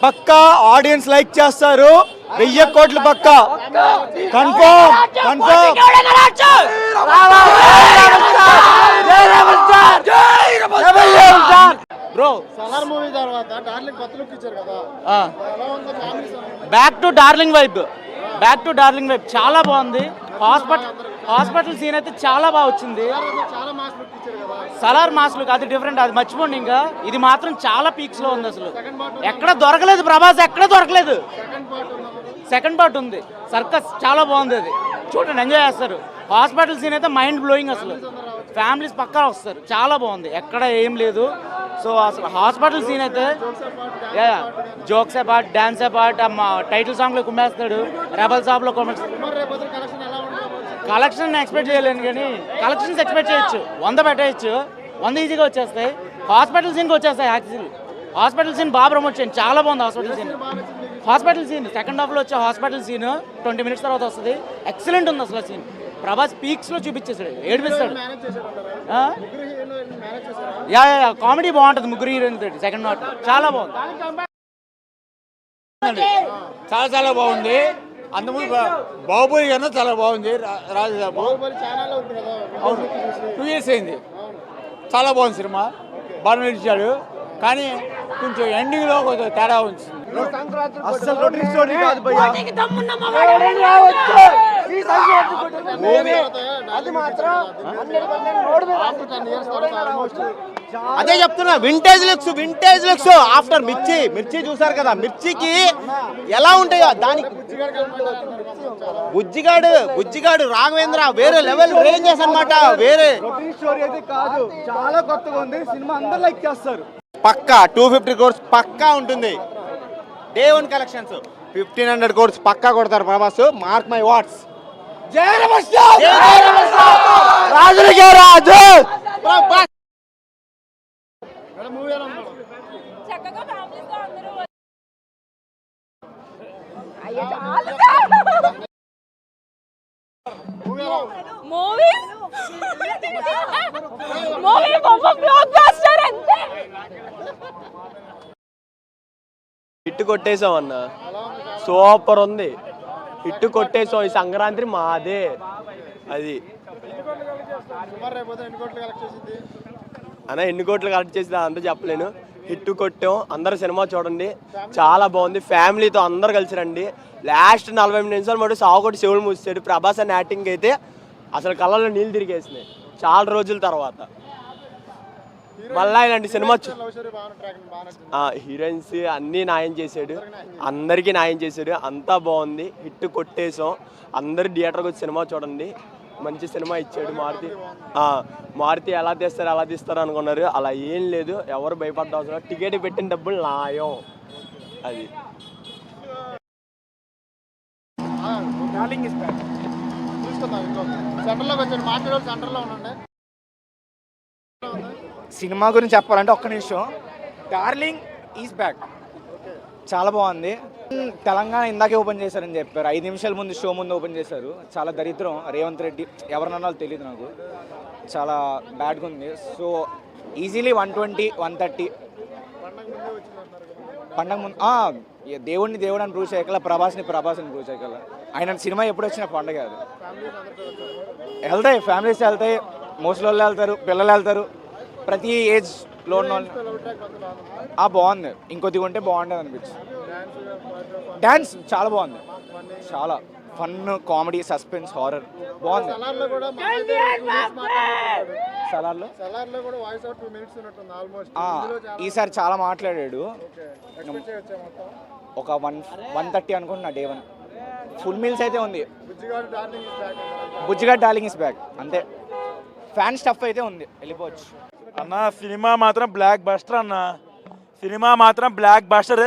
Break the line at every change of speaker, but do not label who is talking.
పక్కా audience like చేస్తారు. 1000 కోట్లు పక్కా confirm confirm. Bro
Salaar movie తర్వాత డార్లింగ్ కొత్త లుక్ ఇచ్చారు కదా,
back to darling vibe, back to darling vibe చాలా బాగుంది. హాస్పిటల్ సీన్ అయితే చాలా బాగా వచ్చింది.
చాలా మాస్ లుక్ ఇచ్చారు కదా.
సలార్ మాస్ లుక్ అది డిఫరెంట్, అది మర్చిపోండి. ఇంకా ఇది మాత్రం చాలా పీక్స్ లో ఉంది. అసలు ఎక్కడ దొరకలేదు ప్రభాస్, ఎక్కడ దొరకలేదు. సెకండ్ పార్ట్ ఉంది, సర్కస్ చాలా బాగుంది. అది చూడండి, ఎంజాయ్ చేస్తారు. హాస్పిటల్ సీన్ అయితే మైండ్ బ్లోయింగ్. అసలు ఫ్యామిలీస్ పక్కా వస్తారు, చాలా బాగుంది, ఎక్కడ ఏం లేదు. సో అసలు హాస్పిటల్ సీన్ అయితే jokes part, dance part, title song లో కుమ్మేస్తాడు, రెబల్ సాబ్ లో కలెక్షన్ ఎక్స్పెక్ట్ చేయలేను, కానీ కలెక్షన్స్ ఎక్స్పెక్ట్ చేయొచ్చు. 100 పెట్టేయచ్చు, 100 ఈజీగా వచ్చేస్తాయి. హాస్పిటల్ సీన్కి వచ్చేస్తాయి. యాక్చువల్లీ హాస్పిటల్ సీన్ బాగా ప్రమోట్ చేయండి, చాలా బాగుంది hospital scene. Hospital scene second హాఫ్లో వచ్చే హాస్పిటల్ సీన్ 20 మినిట్స్ తర్వాత వస్తుంది. ఎక్సలెంట్ ఉంది అసలు సీన్. ప్రభాస్ పీక్స్ లో చూపించేసాడు, ఏడిపిస్తాడు. యా కామెడీ బాగుంటుంది ముగ్గురు హీరోయిన్ తోటి. సెకండ్ హాఫ్ చాలా బాగుంది,
చాలా చాలా బాగుంది. అందుకు బాహుబలి కన్నా చాలా బాగుంది. రాజబాబు 2 years అయింది. చాలా బాగుంది సినిమా, బాగా నడిచాడు. కానీ కొంచెం ఎండింగ్ లో కొంచెం తేడా ఉంది. అసలు రొటీన్ స్టోరీ కాదు భయ్యా. అదే చెప్తున్నా, వింటేజ్ లుక్స్ ఆఫ్టర్ మిర్చి చూసారు కదా. మిర్చికి ఎలా ఉంటాయో దానికి బుజ్జిగాడు రాఘవేంద్ర వేరే లెవెల్ రేంజెస్ అన్నమాట. వేరే స్టోరీ అయితే కాదు, చాలా కొత్తగా ఉంది సినిమా. అందరూ లైక్ చేస్తారు. పక్కా 250 crores పక్కా ఉంటుంది. డే 1 కలెక్షన్స్ 1500 crores పక్కా కొడతారు ప్రభాస్. Mark my words. రాజులకే రాజు ప్రభాస్.
హిట్ కొట్టేసాం అన్న, సూపర్ ఉంది. హిట్ కొట్టేసాం. ఈ సంక్రాంతి మాదే. అది అన్న ఎన్ని కోట్లు కలెక్ట్ చేసింది అంతా చెప్పలేను. హిట్ కొట్టాం. అందరు సినిమా చూడండి, చాలా బాగుంది. ఫ్యామిలీతో అందరు కలిసి రండి. లాస్ట్ 40 నిమిషాలు మటు సాగుకొట్టి చెవులు మూసాడు. ప్రభాస్ అని యాక్టింగ్ అయితే అసలు కళ్ళలో నీళ్ళు తిరిగేసినాయి చాలా రోజుల తర్వాత. మళ్ళీ ఇలాంటి సినిమా హీరోయిన్స్ అన్నీ న్యాయం చేశాడు, అందరికీ న్యాయం చేశాడు. అంతా బాగుంది. హిట్ కొట్టేసాం. అందరు థియేటర్కి వచ్చి సినిమా చూడండి. మంచి సినిమా ఇచ్చాడు మారుతి. ఎలా తీస్తారు అనుకున్నారు, అలా ఏం లేదు. ఎవరు భయపడ్డ అవసరం. టికెట్ పెట్టిన డబ్బులు నాయం. అది
సినిమా గురించి చెప్పాలంటే ఒక్క నిమిషం. డార్లింగ్ ఈజ్ బ్యాక్, చాలా బాగుంది. తెలంగాణ ఇందాకే ఓపెన్ చేశారని చెప్పారు. 5 నిమిషాల ముందు షో ముందు ఓపెన్ చేశారు. చాలా దరిద్రం. రేవంత్ రెడ్డి ఎవరినన్నా తెలియదు నాకు, చాలా బ్యాడ్గా ఉంది. సో ఈజీలీ 120, 130 పండగ ముందు. దేవుడు అని ప్రూవ్ చేయగల, ప్రభాస్ని ప్రూవ్ చేయగల. ఆయన సినిమా ఎప్పుడు వచ్చినా పండగ. అది వెళ్తాయి, ఫ్యామిలీస్ వెళ్తాయి, మోస్ట్లీ వాళ్ళు వెళ్తారు, పిల్లలు వెళ్తారు, ప్రతి ఏజ్లో ఉన్న వాళ్ళు. బాగుంది, ఇంకొద్దిగా ఉంటే బాగుంటుంది అనిపించింది. డ్యాన్స్ చాలా బాగుంది, చాలా ఫన్, కామెడీ, సస్పెన్స్, హారర్ బాగుంది. ఈసారి చాలా మాట్లాడాడు. ఒక 130 అనుకుంటున్నా. డే 1 ఫుల్ మీల్స్ అయితే ఉంది. Bujjigadu darling is back. అంతే, ఫ్యాన్ స్టఫ్ అయితే ఉంది, వెళ్ళిపోవచ్చు
అన్న. సినిమా మాత్రం బ్లాక్ బస్టర్ అన్న. సినిమా మాత్రం బ్లాక్ బస్టర్.